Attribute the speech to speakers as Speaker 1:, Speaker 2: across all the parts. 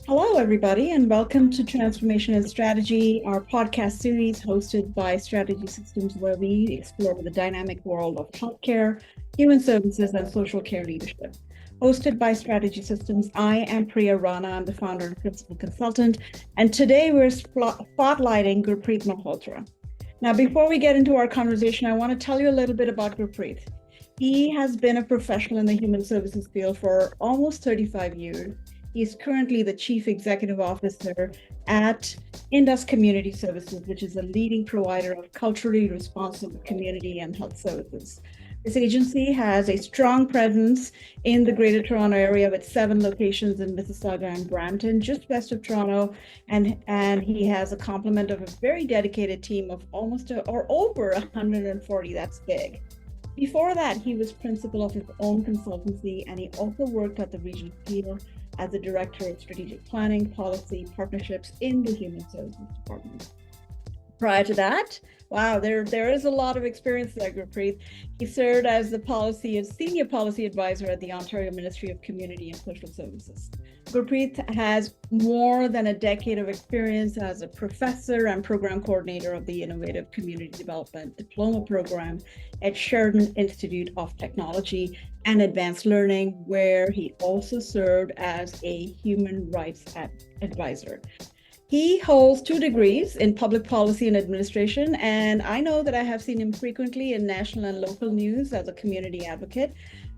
Speaker 1: Hello, everybody, and welcome to Transformation and Strategy, our podcast series hosted by Strategy Systems, where we explore the dynamic world of healthcare, human services, and social care leadership. Hosted by Strategy Systems, I am Priya Rana. I'm the founder and principal consultant, and today we're spotlighting Gurpreet Mahotra. Now, before we get into our conversation, I want to tell you a little bit about Gurpreet. He has been a professional in the human services field for almost 35 years. He is currently the Chief Executive Officer at Indus Community Services, which is a leading provider of culturally responsive community and health services. This agency has a strong presence in the Greater Toronto Area with 7 locations in Mississauga and Brampton, just west of Toronto. And he has a complement of a very dedicated team of or over 140. That's big. Before that, he was principal of his own consultancy, and he also worked at the regional field as the director of strategic planning, policy, partnerships in the Human Services Department. Prior to that, wow, there is a lot of experience there, Gurpreet. He served as the senior policy advisor at the Ontario Ministry of Community and Social Services. Gurpreet has more than a decade of experience as a professor and program coordinator of the Innovative Community Development Diploma Program at Sheridan Institute of Technology and Advanced Learning, where he also served as a human rights advisor. He holds 2 degrees in public policy and administration, and I know that I have seen him frequently in national and local news as a community advocate.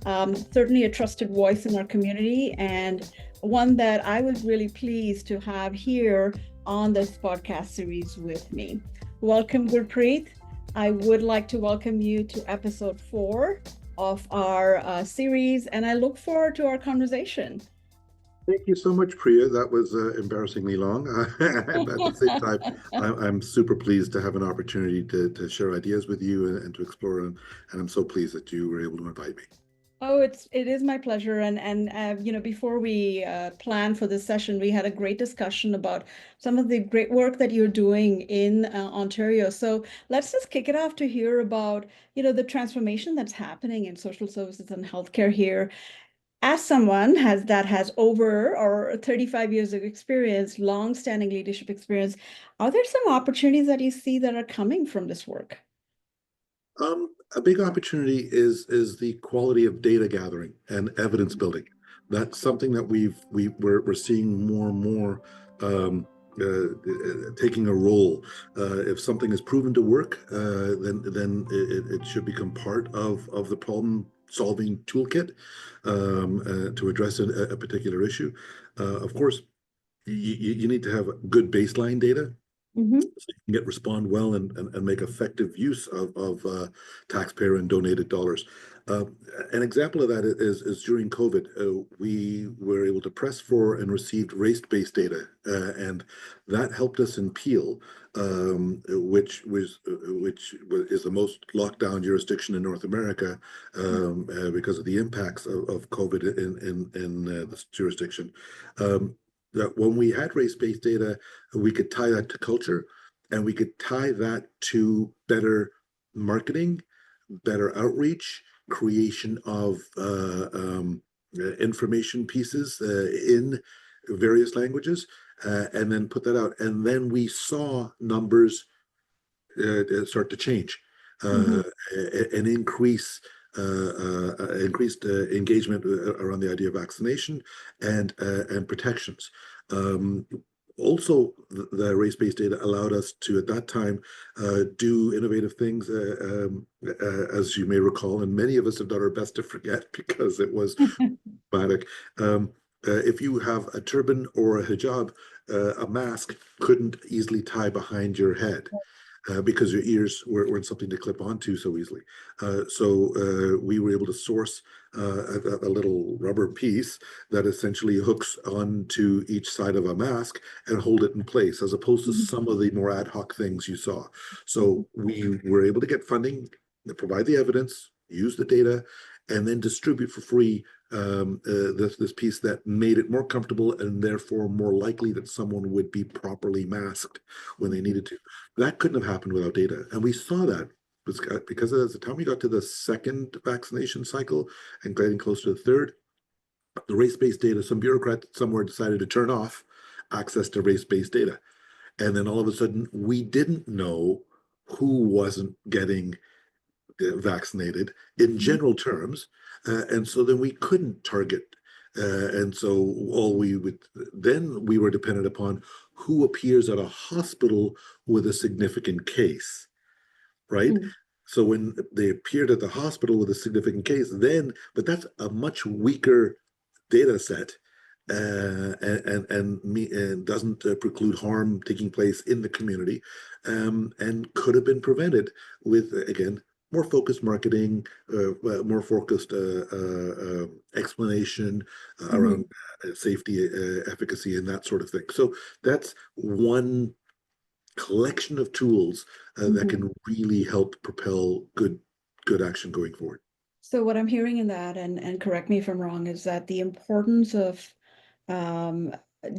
Speaker 1: Certainly a trusted voice in our community, and one that I was really pleased to have here on this podcast series with me. Welcome, Gurpreet. I would like to welcome you to episode 4 of our series, and I look forward to our conversation.
Speaker 2: Thank you so much, Priya. That was embarrassingly long. And at the same time, I'm super pleased to have an opportunity to share ideas with you and to explore. And I'm so pleased that you were able to invite me.
Speaker 1: Oh, it is my pleasure. And before we plan for this session, we had a great discussion about some of the great work that you're doing in Ontario. So let's just kick it off to hear about, the transformation that's happening in social services and healthcare here. As someone that has over or 35 years of experience, long-standing leadership experience, are there some opportunities that you see that are coming from this work?
Speaker 2: A big opportunity is the quality of data gathering and evidence building. That's something that we're seeing more and more taking a role. If something is proven to work, then it should become part of the problem solving toolkit to address a particular issue. Of course, you need to have good baseline data.
Speaker 1: Mm-hmm.
Speaker 2: So you can respond well and make effective use of taxpayer and donated dollars. An example of that is during COVID, we were able to press for and received race-based data, and that helped us in Peel, which is the most locked down jurisdiction in North America because of the impacts of COVID in this jurisdiction. That when we had race-based data, we could tie that to culture, and we could tie that to better marketing, better outreach, creation of information pieces in various languages, and then put that out. And then we saw numbers start to change, an increased engagement around the idea of vaccination and protections. Also, the race-based data allowed us to, at that time, do innovative things, as you may recall, and many of us have done our best to forget because it was traumatic. If you have a turban or a hijab, a mask couldn't easily tie behind your head. Because your ears weren't something to clip onto so easily. So we were able to source a little rubber piece that essentially hooks onto each side of a mask and hold it in place, as opposed to some of the more ad hoc things you saw. So we were able to get funding, provide the evidence, use the data, and then distribute for free this piece that made it more comfortable and therefore more likely that someone would be properly masked when they needed to. That couldn't have happened without data. And we saw that because at the time we got to the second vaccination cycle and getting close to the third, the race-based data, some bureaucrat somewhere decided to turn off access to race-based data. And then all of a sudden, we didn't know who wasn't getting vaccinated in general terms. And so then we couldn't target. And so we were dependent upon who appears at a hospital with a significant case, right?
Speaker 1: Mm-hmm.
Speaker 2: So when they appeared at the hospital with a significant case, but that's a much weaker data set, and doesn't preclude harm taking place in the community, and could have been prevented with, again, more focused marketing, more focused explanation around safety, efficacy, and that sort of thing. So that's one collection of tools that
Speaker 1: Mm-hmm.
Speaker 2: can really help propel good action going forward.
Speaker 1: So what I'm hearing in that, and correct me if I'm wrong, is that the importance of um,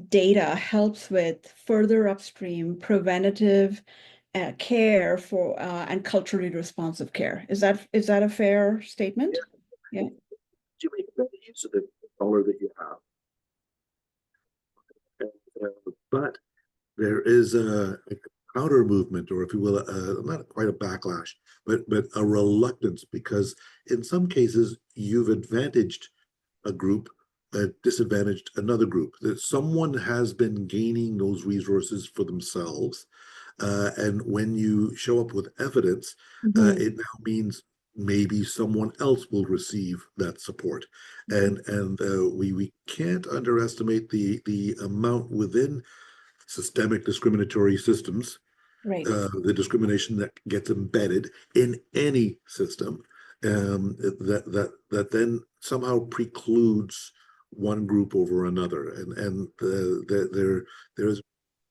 Speaker 1: data helps with further upstream preventative care for and culturally responsive care. Is that a fair statement? Yeah.
Speaker 2: To make better use of the dollar that you have. But there is a counter movement, or if you will, not quite a backlash, but a reluctance, because in some cases you've advantaged a group, disadvantaged another group. That someone has been gaining those resources for themselves, and when you show up with evidence,
Speaker 1: Mm-hmm.
Speaker 2: it now means maybe someone else will receive that support, and we can't underestimate the amount within systemic discriminatory systems,
Speaker 1: Right.
Speaker 2: the discrimination that gets embedded in any system, that then somehow precludes one group over another, and there is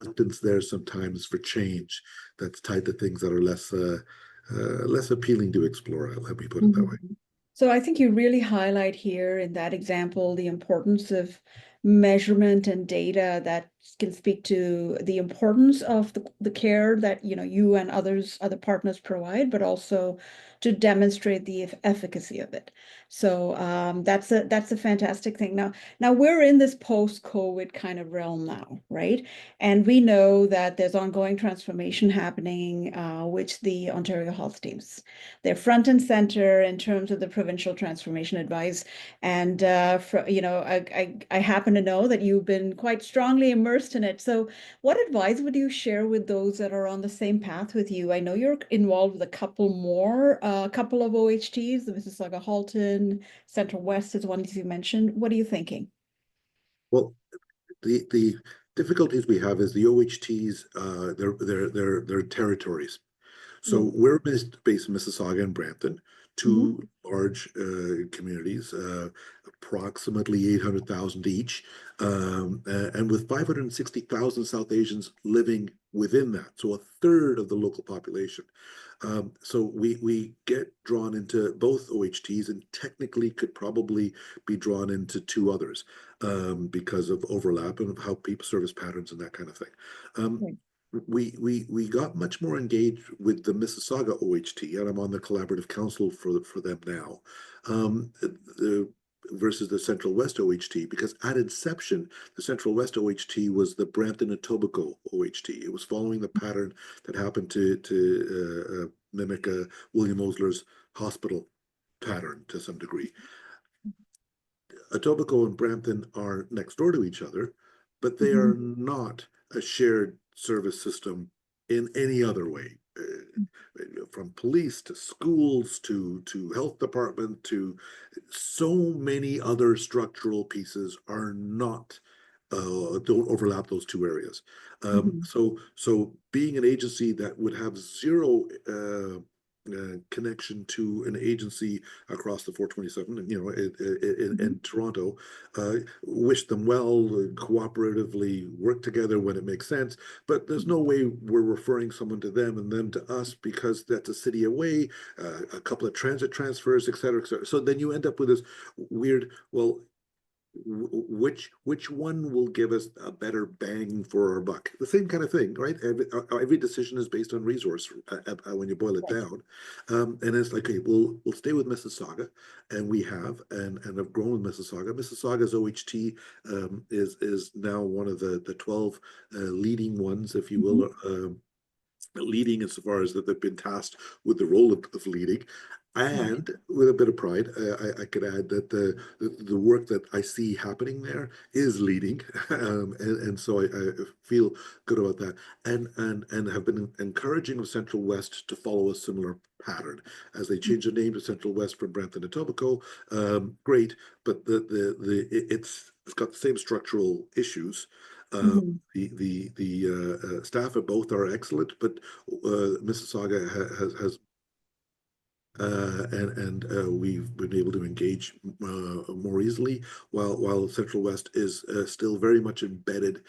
Speaker 2: reluctance there sometimes for change that's tied to things that are less appealing to explore. Let me put it that way.
Speaker 1: Mhm. So I think you really highlight here in that example the importance of measurement and data that can speak to the importance of the care that you and other partners provide, but also to demonstrate the efficacy of it. So that's a fantastic thing. Now we're in this post-COVID kind of realm now, right? And we know that there's ongoing transformation happening, which the Ontario Health teams. They're front and center in terms of the provincial transformation advice. And, I happen to know that you've been quite strongly immersed in it. So what advice would you share with those that are on the same path with you? I know you're involved with a couple of OHTs, the Mississauga Halton, Central West is one you mentioned. What are you thinking?
Speaker 2: Well, the difficulties we have is the OHTs, they're territories.
Speaker 1: Yeah.
Speaker 2: So we're based in Mississauga and Brampton,
Speaker 1: Mhm.
Speaker 2: two large communities, approximately 800,000 each, and with 560,000 South Asians living within that, so a third of the local population. So we get drawn into both OHTs, and technically could probably be drawn into two others, because of overlap and of how people service patterns and that kind of thing. Um,
Speaker 1: Right.
Speaker 2: we got much more engaged with the Mississauga OHT, and I'm on the collaborative council for them now, versus the Central West OHT, because at inception, the Central West OHT was the Brampton and Etobicoke OHT. It was following the pattern that happened to mimic William Osler's hospital pattern to some degree. Etobicoke and Brampton are next door to each other, but they are
Speaker 1: Mhm.
Speaker 2: not a shared service system in any other way. From police to schools to health department to so many other structural pieces are not, don't overlap those two areas.
Speaker 1: Mhm.
Speaker 2: So being an agency that would have zero connection to an agency across the 427, and in
Speaker 1: Mhm.
Speaker 2: Toronto, wish them well, cooperatively work together when it makes sense. But there's no way we're referring someone to them and them to us, because that's a city away, a couple of transit transfers, et cetera, et cetera. So then you end up with this weird, well, which one will give us a better bang for our buck? The same kind of thing, right? Every decision is based on resource when you boil it
Speaker 1: Right.
Speaker 2: down, and it's like, okay, we'll stay with Mississauga, and we have and have grown with Mississauga. Mississauga's OHT is now one of the 12 leading ones, if you
Speaker 1: Mhm.
Speaker 2: will. Leading insofar as that they've been tasked with the role of leading.
Speaker 1: Right.
Speaker 2: And with a bit of pride, I could add that the work that I see happening there is leading, and so I feel good about that, and have been encouraging of Central West to follow a similar pattern as they change the name to Central West from Brampton and Etobicoke. Great, but it's got the same structural issues. Uh,
Speaker 1: Mhm.
Speaker 2: the staff at both are excellent, but Mississauga has and we've been able to engage more easily, while Central West is still very much embedded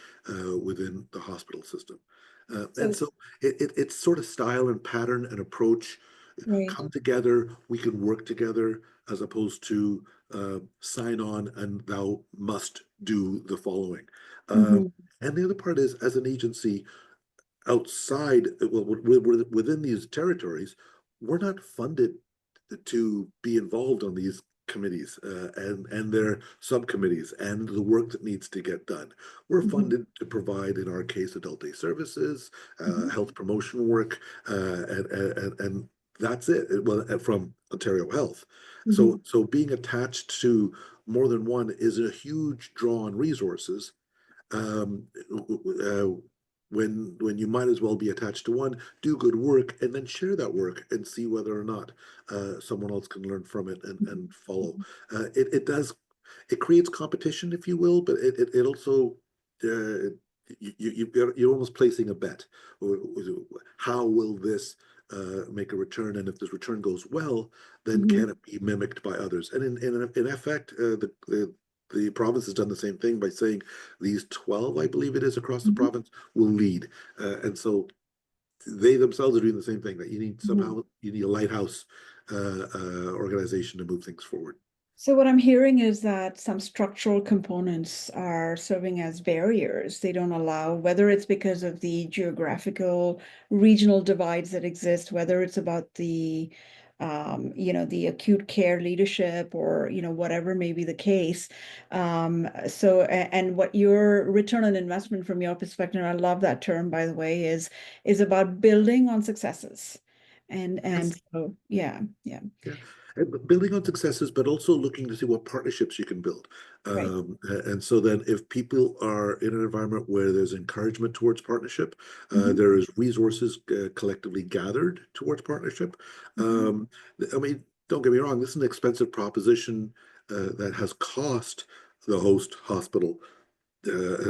Speaker 2: within the hospital system. And
Speaker 1: So,
Speaker 2: so it's sort of style and pattern and approach
Speaker 1: right.
Speaker 2: come together. We can work together as opposed to sign on and thou must do the following. Uh,
Speaker 1: Mhm.
Speaker 2: and the other part is, as an agency, outside, well, we're within these territories, we're not funded to be involved on these committees and their subcommittees and the work that needs to get done. We're
Speaker 1: Mhm.
Speaker 2: funded to provide, in our case, adult day services,
Speaker 1: Mhm.
Speaker 2: health promotion work, and that's it. Well, from Ontario Health.
Speaker 1: Mhm.
Speaker 2: So being attached to more than one is a huge draw on resources, um, uh, when you might as well be attached to one, do good work, and then share that work and see whether or not someone else can learn from it and follow.
Speaker 1: Mhm.
Speaker 2: It does, it creates competition, if you will, but it also you're almost placing a bet. How will this make a return? And if this return goes well, then
Speaker 1: Mhm.
Speaker 2: can it be mimicked by others? And in effect, the province has done the same thing by saying these 12, I believe it is, across the
Speaker 1: Mhm.
Speaker 2: province will lead. And so they themselves are doing the same thing, that
Speaker 1: Mhm.
Speaker 2: you need a lighthouse organization to move things forward.
Speaker 1: So what I'm hearing is that some structural components are serving as barriers. They don't allow, whether it's because of the geographical, regional divides that exist, whether it's about the, the acute care leadership or, whatever may be the case. And what your return on investment from your perspective, and I love that term, by the way, is about building on successes. And
Speaker 2: Yes.
Speaker 1: so, yeah, yeah,
Speaker 2: Yeah, and building on successes, but also looking to see what partnerships you can build.
Speaker 1: right.
Speaker 2: And so then, if people are in an environment where there's encouragement towards partnership,
Speaker 1: Mhm.
Speaker 2: there is resources collectively gathered towards partnership.
Speaker 1: Mhm.
Speaker 2: Um, I mean, don't get me wrong, this is an expensive proposition that has cost the host hospital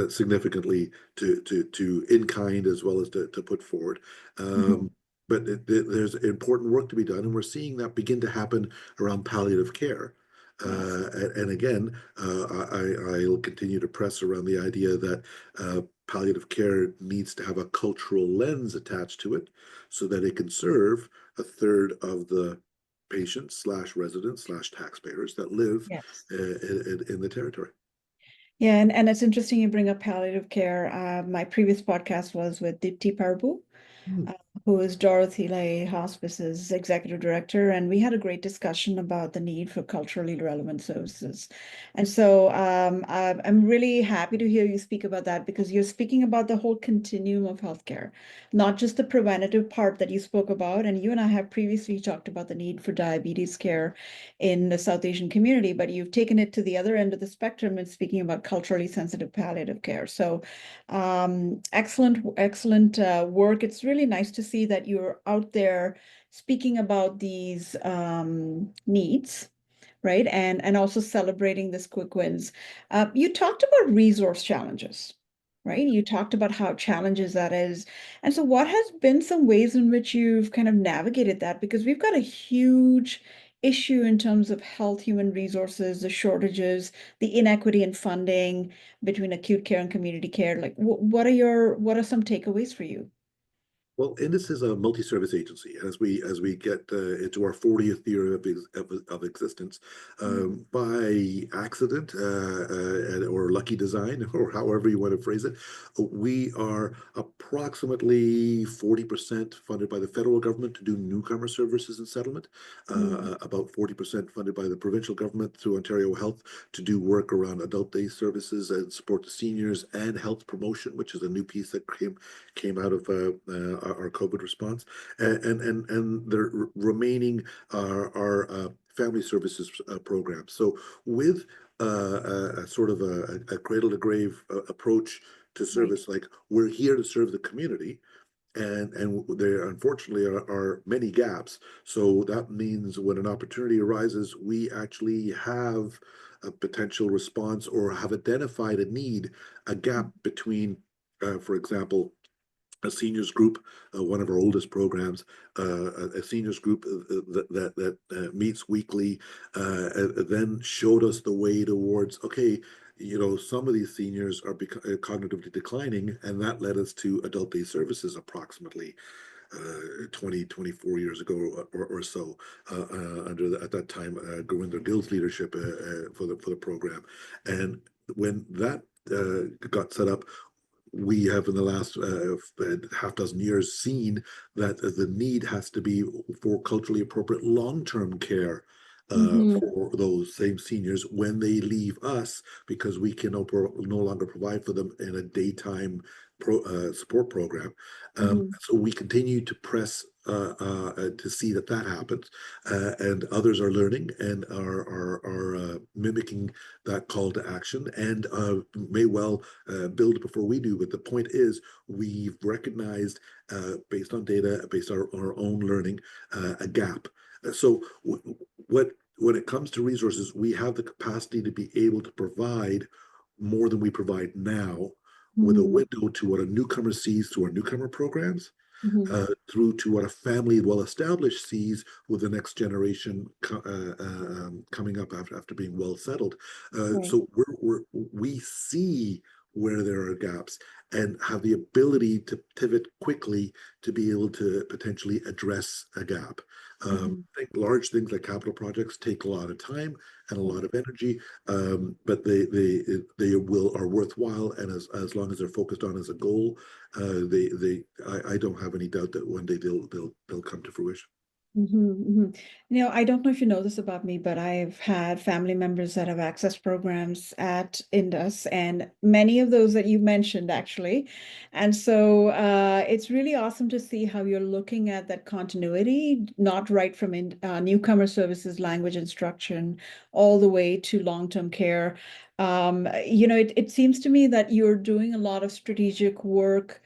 Speaker 2: significantly to in kind as well as to put forward.
Speaker 1: Mhm.
Speaker 2: But there's important work to be done, and we're seeing that begin to happen around palliative care.
Speaker 1: Yes.
Speaker 2: And again, I'll continue to press around the idea that palliative care needs to have a cultural lens attached to it so that it can serve a third of the patients slash residents slash taxpayers that live
Speaker 1: Yes.
Speaker 2: in the territory.
Speaker 1: Yeah, and it's interesting you bring up palliative care. My previous podcast was with Dipti Parbu,
Speaker 2: Hmm.
Speaker 1: uh, who is Dorothy Lay Hospice's executive director, and we had a great discussion about the need for culturally relevant services. And so I'm really happy to hear you speak about that because you're speaking about the whole continuum of healthcare, not just the preventative part that you spoke about. And you and I have previously talked about the need for diabetes care in the South Asian community, but you've taken it to the other end of the spectrum and speaking about culturally sensitive palliative care. So excellent, excellent work. It's really nice to see that you're out there speaking about these needs, right? And also celebrating this quick wins. You talked about resource challenges, right? You talked about how challenges that is. And so what has been some ways in which you've kind of navigated that? Because we've got a huge issue in terms of health, human resources, the shortages, the inequity in funding between acute care and community care. Like what are some takeaways for you?
Speaker 2: Well, Indus is a multi-service agency. As we get into our 40th year of existence, by accident or lucky design, or however you want to phrase it, we are approximately 40% funded by the federal government to do newcomer services and settlement,
Speaker 1: Mm,
Speaker 2: about 40% funded by the provincial government through Ontario Health to do work around adult day services and support the seniors, and health promotion, which is a new piece that came out of our COVID response, and the remaining are our family services programs. So with a sort of a cradle to grave approach to
Speaker 1: right.
Speaker 2: service, like we're here to serve the community, and there unfortunately are many gaps. So that means when an opportunity arises, we actually have a potential response or have identified a need, a gap between, for example, a seniors group, one of our oldest programs, a seniors group that meets weekly, then showed us the way towards, okay, some of these seniors are cognitively declining, and that led us to adult day services approximately 20, 24 years ago or so, under at that time, Gurinder Gill's leadership for the program. And when that got set up, we have in the last half dozen years seen that the need has to be for culturally appropriate long-term care
Speaker 1: Mm-hmm.
Speaker 2: for those same seniors when they leave us, because we can no longer provide for them in a daytime support program.
Speaker 1: Mm-hmm.
Speaker 2: So we continue to press to see that happens, and others are learning and are mimicking that call to action, and may well build before we do. But the point is, we've recognized, based on data, based on our own learning, a gap. So what when it comes to resources, we have the capacity to be able to provide more than we provide now, with a
Speaker 1: Mm-hmm.
Speaker 2: window to what a newcomer sees through our newcomer programs,
Speaker 1: Mm-hmm.
Speaker 2: through to what a family well established sees with the next generation coming up after being well settled.
Speaker 1: Right.
Speaker 2: So we see where there are gaps and have the ability to pivot quickly to be able to potentially address a gap.
Speaker 1: Mm-hmm.
Speaker 2: I think large things like capital projects take a lot of time and a
Speaker 1: Right.
Speaker 2: lot of energy, but they will are worthwhile, and as long as they're focused on as a goal, I don't have any doubt that one day they'll come to fruition.
Speaker 1: Mm-hmm, mm-hmm. I don't know if you know this about me, but I've had family members that have access programs at Indus, and many of those that you mentioned actually. And so it's really awesome to see how you're looking at that continuity, not right from newcomer services, language instruction, all the way to long-term care. It seems to me that you're doing a lot of strategic work,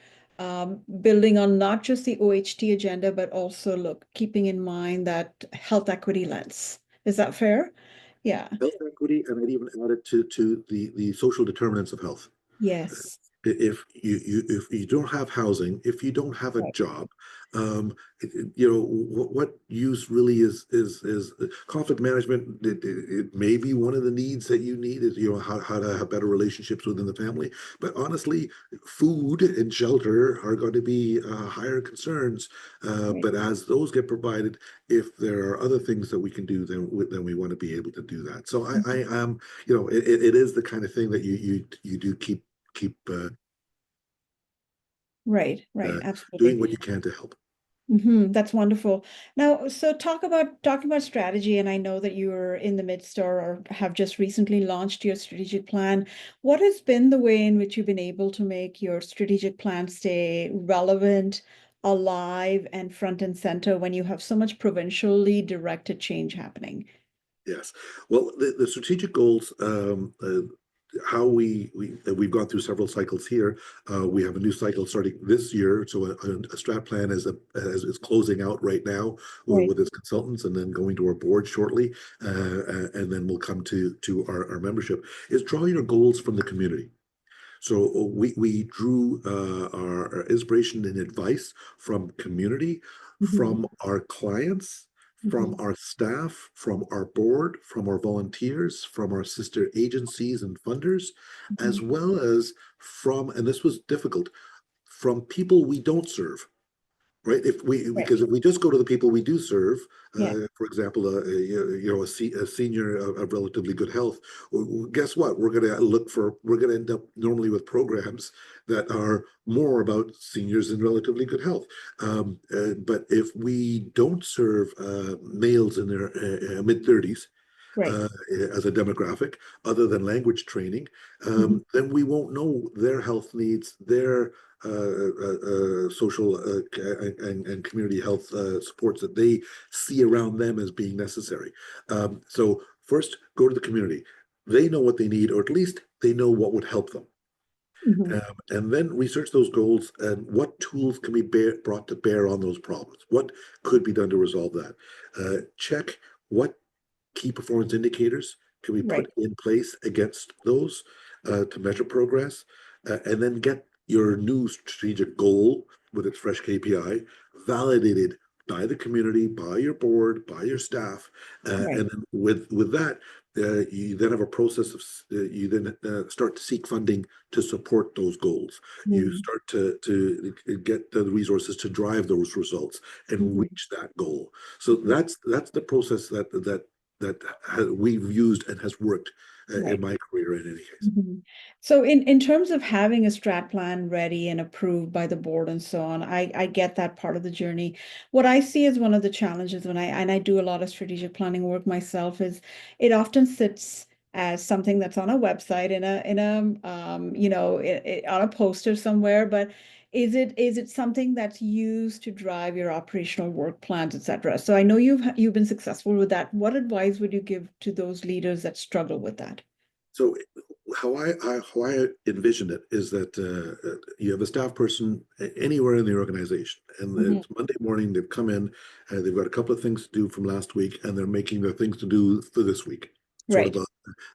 Speaker 1: building on not just the OHT agenda, but also keeping in mind that health equity lens. Is that fair? Yeah.
Speaker 2: Health equity, and I'd even add it to the social determinants of health.
Speaker 1: Yes.
Speaker 2: If you don't have housing, if you don't have a
Speaker 1: Right.
Speaker 2: job, what use really is conflict management. It may be one of the needs that you need, is how to have better relationships within the family. But honestly, food and shelter are going to be higher concerns.
Speaker 1: Right.
Speaker 2: But as those get provided, if there are other things that we can do, then we want to be able to do that. So I
Speaker 1: Mhm.
Speaker 2: am, it is the kind of thing that you do keep
Speaker 1: Right. Right.
Speaker 2: doing
Speaker 1: Absolutely.
Speaker 2: what you can to help.
Speaker 1: That's wonderful. Now, so talking about strategy, and I know that you're in the midst or have just recently launched your strategic plan. What has been the way in which you've been able to make your strategic plan stay relevant, alive, and front and center when you have so much provincially directed change happening?
Speaker 2: Yes. Well, the strategic goals, how we've gone through several cycles here. We have a new cycle starting this year. So a strat plan is closing out right now
Speaker 1: Right.
Speaker 2: with its consultants, and then going to our board shortly, and then we'll come to our membership. Is draw your goals from the community. So we drew our inspiration and advice from community,
Speaker 1: Hmm.
Speaker 2: from our clients, from
Speaker 1: Hmm.
Speaker 2: our staff, from our board, from our volunteers, from our sister agencies and funders,
Speaker 1: Hmm.
Speaker 2: as well as from, and this was difficult, from people we don't serve. right?
Speaker 1: Right.
Speaker 2: Because if we just go to the people we do serve,
Speaker 1: Yeah.
Speaker 2: for example, a senior of relatively good health, guess what? We're going to end up normally with programs that are more about seniors in relatively good health. But if we don't serve males in their mid-30s,
Speaker 1: Right.
Speaker 2: uh, as a demographic, other than language training,
Speaker 1: Mhm.
Speaker 2: then we won't know their health needs, their social and community health supports that they see around them as being necessary. So first, go to the community. They know what they need, or at least they know what would help them.
Speaker 1: Mhm.
Speaker 2: And then research those goals and what tools can be brought to bear on those problems. What could be done to resolve that? Check what key performance indicators can we
Speaker 1: Right.
Speaker 2: put in place against those to measure progress, and then get your new strategic goal with its fresh KPI validated by the community, by your board, by your staff,
Speaker 1: Right.
Speaker 2: and then with that, you then have a process of you then start to seek funding to support those goals. You
Speaker 1: Mhm.
Speaker 2: start to get the resources to drive those results and
Speaker 1: Mhm.
Speaker 2: reach that goal. So
Speaker 1: Mhm.
Speaker 2: that's the process that we've used and has worked in
Speaker 1: Right.
Speaker 2: my career in any case.
Speaker 1: Mhm. So in terms of having a strat plan ready and approved by the board and so on, I get that part of the journey. What I see as one of the challenges when I do a lot of strategic planning work myself is it often sits as something that's on a website on a poster somewhere, but is it something that's used to drive your operational work plans, etc. So I know you've been successful with that. What advice would you give to those leaders that struggle with that?
Speaker 2: So how I envision it is that you have a staff person anywhere in the organization, and
Speaker 1: Mhm.
Speaker 2: it's Monday morning. They've come in, they've got a couple of things to do from last week, and they're making their things to do for this week. Sort of
Speaker 1: Right.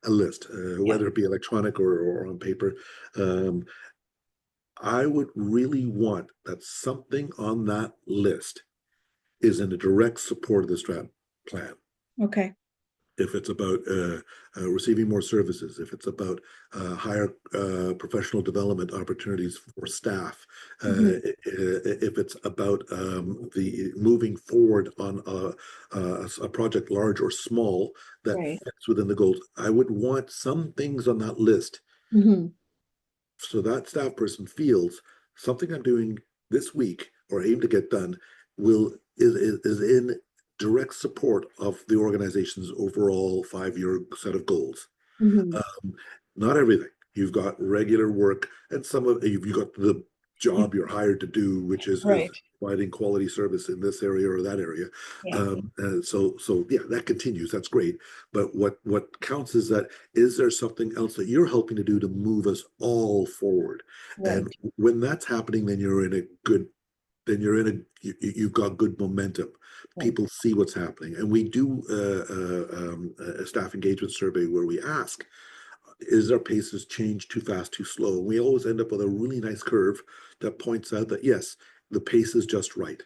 Speaker 2: a list,
Speaker 1: Yeah.
Speaker 2: whether it be electronic or on paper. Um, I would really want that something on that list is in a direct support of the strat plan.
Speaker 1: Okay.
Speaker 2: If it's about receiving more services, if it's about higher professional development opportunities for staff,
Speaker 1: Mhm.
Speaker 2: if it's about the moving forward on a project large or small that
Speaker 1: Right.
Speaker 2: fits within the goals, I would want some things on that list
Speaker 1: Mhm.
Speaker 2: so that staff person feels something I'm doing this week or aim to get done is in direct support of the organization's overall 5-year set of goals.
Speaker 1: Mhm.
Speaker 2: Um, Not everything. You've got regular work, and some of you've got the job you're hired to do, which is
Speaker 1: Right.
Speaker 2: providing quality service in this area or that area.
Speaker 1: Yeah.
Speaker 2: So yeah, that continues. That's great. But what counts is that is there something else that you're helping to do to move us all forward? And
Speaker 1: Right.
Speaker 2: when that's happening, then you're in a good you've got good momentum.
Speaker 1: Right.
Speaker 2: People see what's happening, and we do a staff engagement survey where we ask, is our paces changed too fast, too slow? And we always end up with a really nice curve that points out that yes, the pace is just right.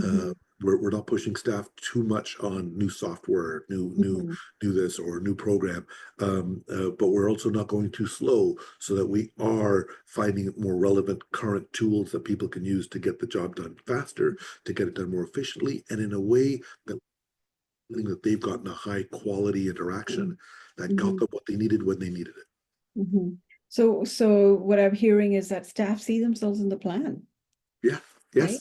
Speaker 2: Uh,
Speaker 1: Mhm.
Speaker 2: we're not pushing staff too much on new software,
Speaker 1: Mhm.
Speaker 2: new this or new program, but we're also not going too slow so that we are finding more relevant current tools that people can use to get the job done faster, to get it done more efficiently, and in a way that they've gotten a high quality interaction that got
Speaker 1: Mhm.
Speaker 2: them what they needed when they needed it.
Speaker 1: Mhm. So what I'm hearing is that staff see themselves in the plan,
Speaker 2: Yeah.
Speaker 1: right?
Speaker 2: Yes.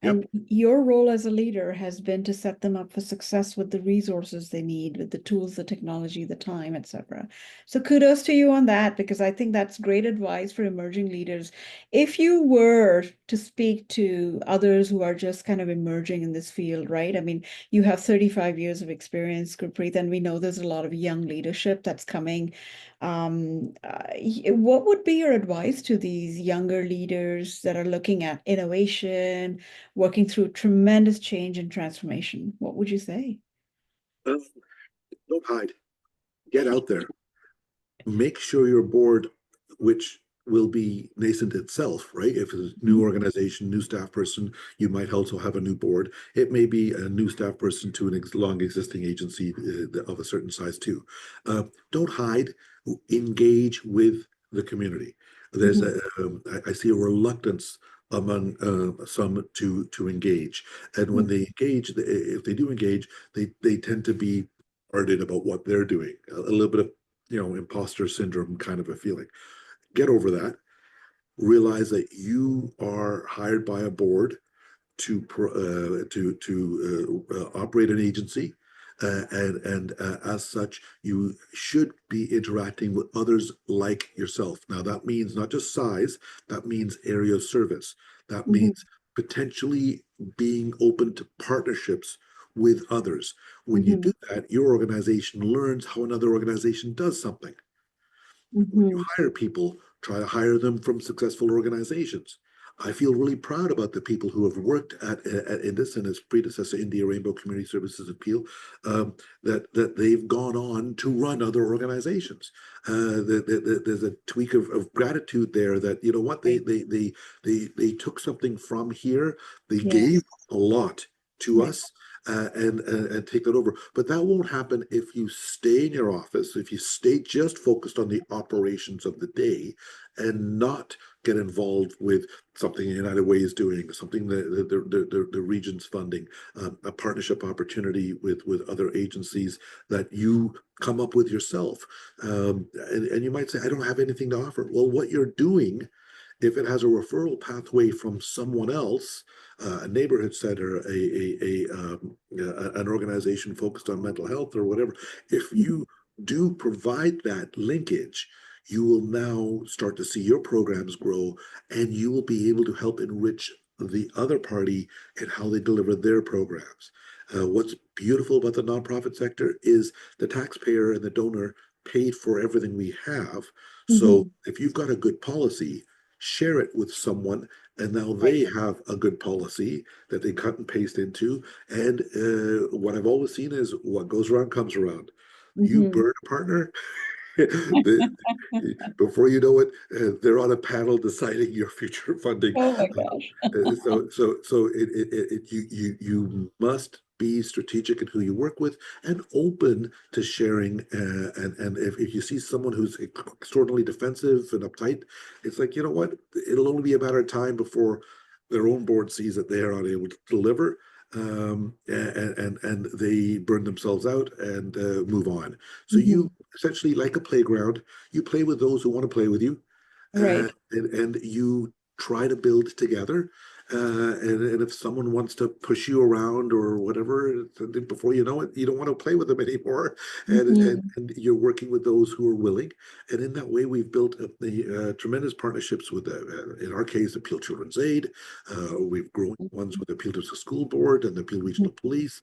Speaker 2: Yep.
Speaker 1: And your role as a leader has been to set them up for success with the resources they need, with the tools, the technology, the time, etc. So kudos to you on that, because I think that's great advice for emerging leaders. If you were to speak to others who are just kind of emerging in this field, right? I mean, you have 35 years of experience, Gurpreet, and we know there's a lot of young leadership that's coming. What would be your advice to these younger leaders that are looking at innovation, working through tremendous change and transformation? What would you say?
Speaker 2: Uh, don't hide. Get out there. Make sure your board, which will be nascent itself, right? If it's a new
Speaker 1: Mhm.
Speaker 2: organization, new staff person, you might also have a new board. It may be a new staff person to an long existing agency of a certain size too. Don't hide. Engage with the community. There's
Speaker 1: Mhm.
Speaker 2: I see a reluctance among some to engage. And when they engage, if they do engage, they tend to be guarded about what they're doing. A little bit of imposter syndrome kind of a feeling. Get over that. Realize that you are hired by a board to operate an agency, and as such, you should be interacting with others like yourself. Now, that means not just size; that means area of service. That
Speaker 1: Mhm,
Speaker 2: means potentially being open to partnerships with others. When you
Speaker 1: mhm,
Speaker 2: do that, your organization learns how another organization does something. When you
Speaker 1: mhm.
Speaker 2: hire people, try to hire them from successful organizations. I feel really proud about the people who have worked at Indus and its predecessor, India Rainbow Community Services Appeal, that they've gone on to run other organizations. There's a tweak of gratitude there that you know what
Speaker 1: Right.
Speaker 2: they took something from here, they gave
Speaker 1: Yes.
Speaker 2: a lot to
Speaker 1: Right.
Speaker 2: us, and take that over. But that won't happen if you stay in your office, if you stay just focused on the operations of the day and not get involved with something United Way is doing, something that the region's funding, a partnership opportunity with other agencies that you come up with yourself. And you might say, I don't have anything to offer. Well, what you're doing, if it has a referral pathway from someone else, a neighborhood center, an organization focused on mental health or whatever, if you do provide that linkage, you will now start to see your programs grow, and you will be able to help enrich the other party and how they deliver their programs. What's beautiful about the nonprofit sector is the taxpayer and the donor paid for everything we have. So
Speaker 1: Mhm.
Speaker 2: if you've got a good policy, share it with someone, and now
Speaker 1: Right.
Speaker 2: they have a good policy that they cut and paste into. And what I've always seen is what goes around comes around. You
Speaker 1: Mhm.
Speaker 2: burn a partner, the, before you know it, they're on a panel deciding your future funding.
Speaker 1: Oh my gosh.
Speaker 2: You must be strategic in who you work with and open to sharing. And if you see someone who's extraordinarily defensive and uptight, it's like, you know what? It'll only be a matter of time before their own board sees that they are not able to deliver. And they burn themselves out and move on. So
Speaker 1: Mhm.
Speaker 2: you essentially, like a playground, you play with those who want to play with you,
Speaker 1: Right.
Speaker 2: and you try to build together. And if someone wants to push you around or whatever, before you know it, you don't want to play with them anymore.
Speaker 1: Mhm.
Speaker 2: And you're working with those who are willing. And in that way, we've built the tremendous partnerships with, in our case, Appeal Children's Aid. We've grown ones with Appeal to the School Board and the Appeal Regional Police.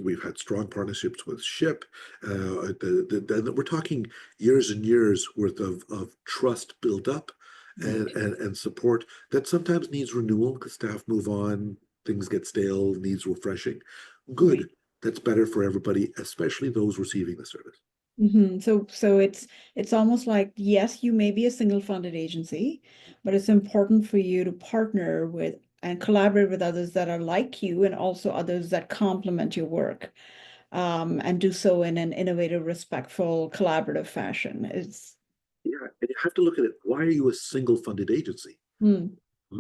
Speaker 2: We've had strong partnerships with SHIP. We're talking years and years worth of trust built up,
Speaker 1: Right.
Speaker 2: and support that sometimes needs renewal because staff move on, things get stale, needs refreshing.
Speaker 1: Right.
Speaker 2: Good. That's better for everybody, especially those receiving the service.
Speaker 1: So it's almost like, yes, you may be a single funded agency, but it's important for you to partner with and collaborate with others that are like you and also others that complement your work, and do so in an innovative, respectful, collaborative fashion. It's
Speaker 2: Yeah, and you have to look at it. Why are you a single funded agency?
Speaker 1: mm,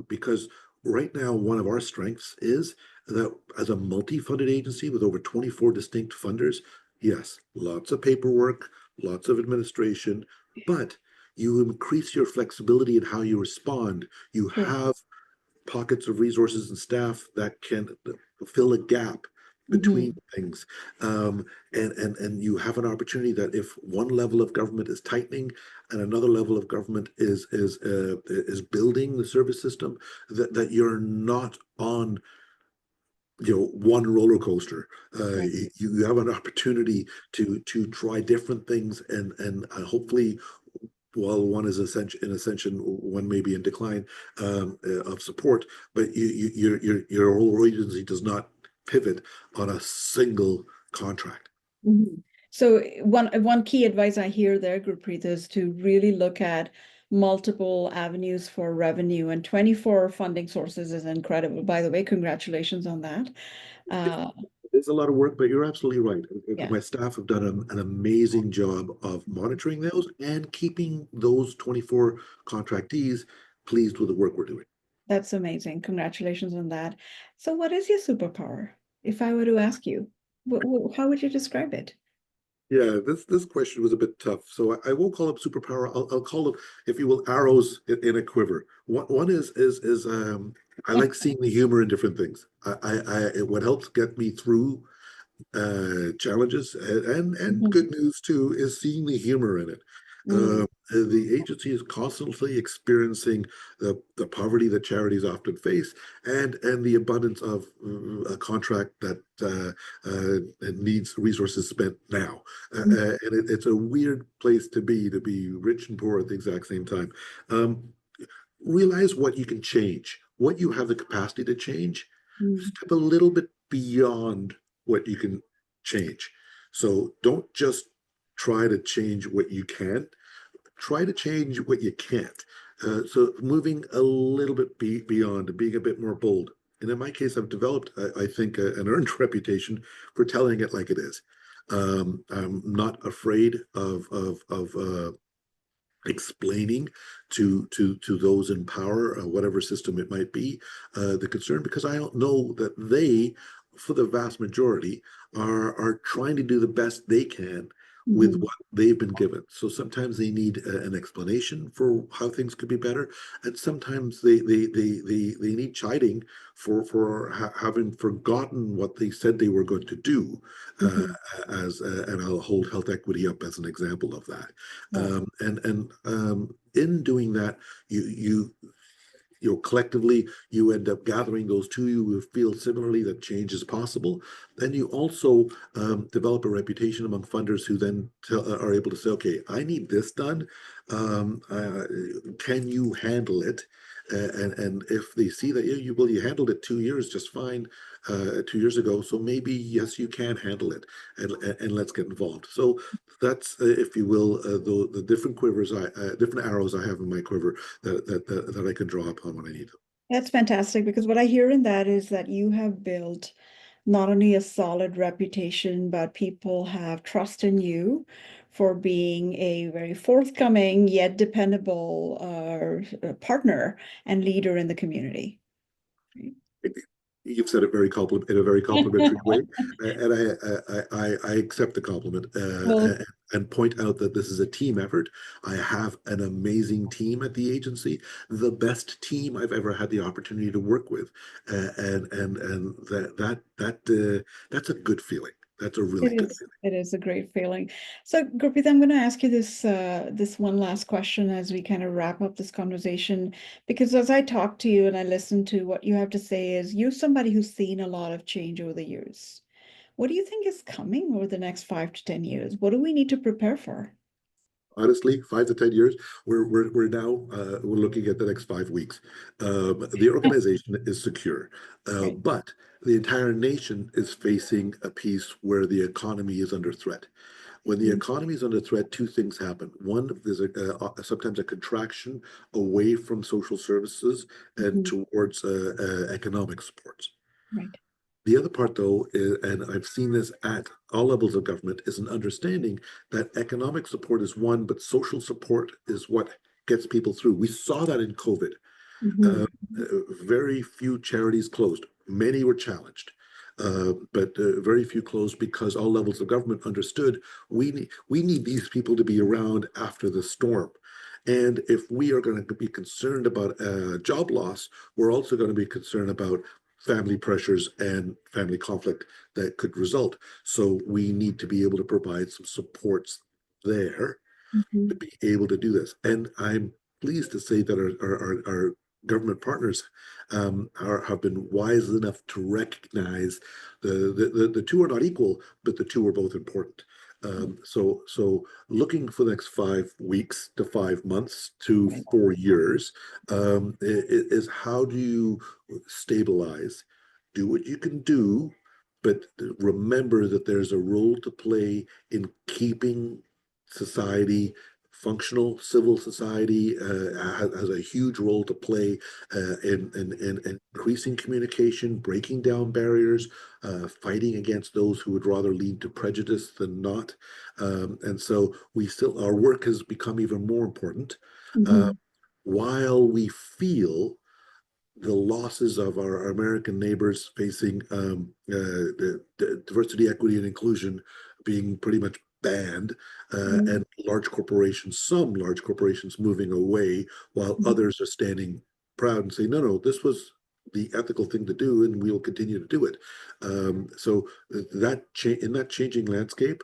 Speaker 2: Because right now, one of our strengths is that as a multi-funded agency with over 24 distinct funders, yes, lots of paperwork, lots of administration, but you increase your flexibility in how you respond. You
Speaker 1: true.
Speaker 2: have pockets of resources and staff that can fill a gap between
Speaker 1: Hmm.
Speaker 2: things, and you have an opportunity that if one level of government is tightening and another level of government is building the service system, that you're not on one roller coaster.
Speaker 1: Right.
Speaker 2: You have an opportunity to try different things, and hopefully, while one is in ascension, one may be in decline, of support, but your whole agency does not pivot on a single contract.
Speaker 1: Mhm. So one key advice I hear there, Gurpreet, is to really look at multiple avenues for revenue, and 24 funding sources is incredible. By the way, congratulations on that. Uh,
Speaker 2: It's a lot of work, but you're absolutely right.
Speaker 1: yeah.
Speaker 2: My staff have done an amazing job of monitoring those and keeping those 24 contractees pleased with the work we're doing.
Speaker 1: That's amazing. Congratulations on that. So, what is your superpower? If I were to ask you, how would you describe it?
Speaker 2: Yeah, this question was a bit tough, so I won't call it superpower. I'll call it, if you will, arrows in a quiver. One is I like seeing the humor in different things. What helps get me through challenges and
Speaker 1: Mhm,
Speaker 2: good news too is seeing the humor in it.
Speaker 1: mm,
Speaker 2: The agency is constantly experiencing the poverty that charities often face and the abundance of a contract that needs resources spent now.
Speaker 1: mm,
Speaker 2: And it's a weird place to be rich and poor at the exact same time. Um, Realize what you can change, what you have the capacity to change,
Speaker 1: mm,
Speaker 2: step a little bit beyond what you can change. So don't just try to change what you can, try to change what you can't. So moving a little bit beyond, being a bit more bold. And in my case, I've developed, I think, an earned reputation for telling it like it is. I'm not afraid of explaining to those in power, whatever system it might be, the concern, because I don't know that they, for the vast majority, are trying to do the best they can with
Speaker 1: mhm,
Speaker 2: what they've been given. So sometimes they need an explanation for how things could be better, and sometimes they need chiding for having forgotten what they said they were going to do. Uh,
Speaker 1: mhm.
Speaker 2: and I'll hold health equity up as an example of that.
Speaker 1: Right.
Speaker 2: In doing that, you you know, collectively, you end up gathering those two who feel similarly that change is possible. Then you also develop a reputation among funders who then are able to say, okay, I need this done. Um, uh, can you handle it? And if they see that you handled it 2 years just fine 2 years ago, so maybe yes, you can handle it, and let's get involved. So that's, if you will, the different different arrows I have in my quiver that I can draw upon when I need them.
Speaker 1: That's fantastic because what I hear in that is that you have built not only a solid reputation, but people have trust in you for being a very forthcoming yet dependable partner and leader in the community. Right?
Speaker 2: You've said it in a very complimentary way, and I accept the compliment
Speaker 1: Well,
Speaker 2: and point out that this is a team effort. I have an amazing team at the agency, the best team I've ever had the opportunity to work with, and that's a good feeling. That's a really good feeling.
Speaker 1: it is a great feeling. So, Gurpreet, I'm going to ask you this one last question as we kind of wrap up this conversation, because as I talk to you and I listen to what you have to say, is you're somebody who's seen a lot of change over the years. What do you think is coming over the next 5 to 10 years? What do we need to prepare for?
Speaker 2: Honestly, 5 to 10 years. We're now we're looking at the next 5 weeks. The organization is secure,
Speaker 1: Right.
Speaker 2: but the entire nation is facing a piece where the economy is under threat. When the
Speaker 1: Mhm,
Speaker 2: economy is under threat, two things happen. One, there's sometimes a contraction away from social services and
Speaker 1: mhm.
Speaker 2: towards economic supports.
Speaker 1: Right.
Speaker 2: The other part, though, is, and I've seen this at all levels of government, is an understanding that economic support is one, but social support is what gets people through. We saw that in COVID. Uh,
Speaker 1: Mhm,
Speaker 2: Very few charities closed. Many were challenged, but very few closed because all levels of government understood we need these people to be around after the storm. And if we are going to be concerned about job loss, we're also going to be concerned about family pressures and family conflict that could result. So we need to be able to provide some supports there to
Speaker 1: mhm,
Speaker 2: be able to do this. And I'm pleased to say that our government partners have been wise enough to recognize the two are not equal, but the two are both important. So looking for the next 5 weeks to 5 months to
Speaker 1: right.
Speaker 2: 4 years is how do you stabilize, do what you can do, but remember that there's a role to play in keeping society functional. Civil society has a huge role to play in increasing communication, breaking down barriers, fighting against those who would rather lead to prejudice than not. And so our work has become even more important uh,
Speaker 1: Mhm,
Speaker 2: while we feel the losses of our American neighbors facing the diversity, equity, and inclusion being pretty much banned, and some large corporations moving away, while others are standing proud and saying, no, no, this was the ethical thing to do, and we'll continue to do it. So in that changing landscape,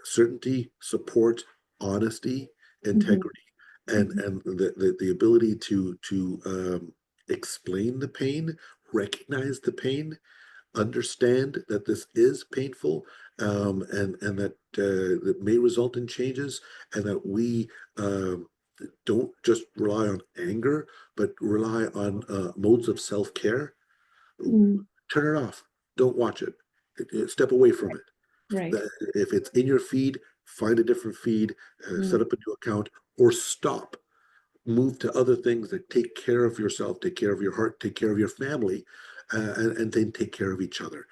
Speaker 2: certainty, support, honesty, integrity, and the ability to explain the pain, recognize the pain, understand that this is painful, and that may result in changes, and that we don't just rely on anger, but rely on modes of self-care. Turn it off. Don't watch it. Step away from it.
Speaker 1: Right.
Speaker 2: If it's in your feed, find a different feed, set up a new account, or stop. Move to other things that take care of yourself, take care of your heart, take care of your family, and then take care of each other.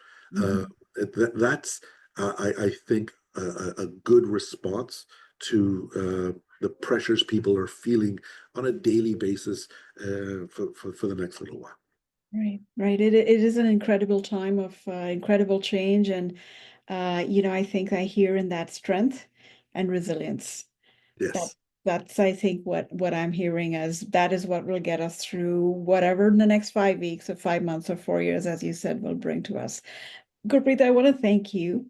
Speaker 2: That's, I think, a good response to the pressures people are feeling on a daily basis for the next little while.
Speaker 1: Right, right. It is an incredible time of incredible change, and I think I hear in that strength and resilience. That
Speaker 2: Yes.
Speaker 1: that's I think what I'm hearing as that is what will get us through whatever the next 5 weeks or 5 months or 4 years, as you said, will bring to us. Gurpreet, I want to thank you.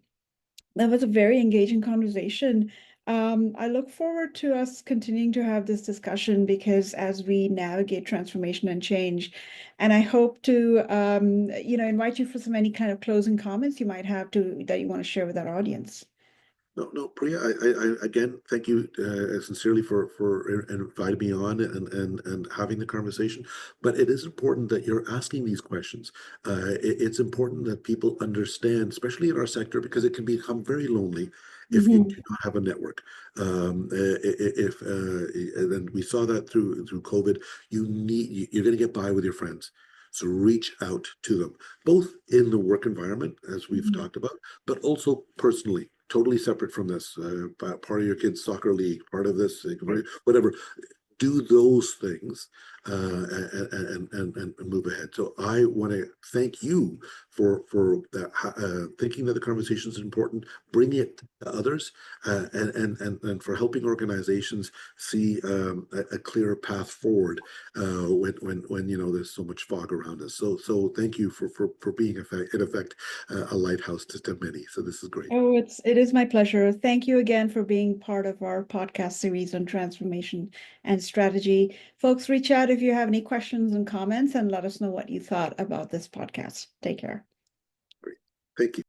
Speaker 1: That was a very engaging conversation. I look forward to us continuing to have this discussion because as we navigate transformation and change, and I hope to, invite you for some any kind of closing comments you might have to that you want to share with our audience.
Speaker 2: No, no, Priya. I again thank you sincerely for inviting me on and having the conversation. But it is important that you're asking these questions. It's important that people understand, especially in our sector, because it can become very lonely if you do not have a network. If and we saw that through COVID, you're going to get by with your friends. So reach out to them, both in the work environment, as we've talked about, but also personally, totally separate from this. Part of your kid's soccer league, part of this, whatever. Do those things and move ahead. So I want to thank you for thinking that the conversation is important, bringing it to others, and for helping organizations see a clearer path forward when there's so much fog around us. So thank you for being in effect a lighthouse to many. So this is great.
Speaker 1: Oh, it is my pleasure. Thank you again for being part of our podcast series on transformation and strategy. Folks, reach out if you have any questions and comments and let us know what you thought about this podcast. Take care.
Speaker 2: Great. Thank you.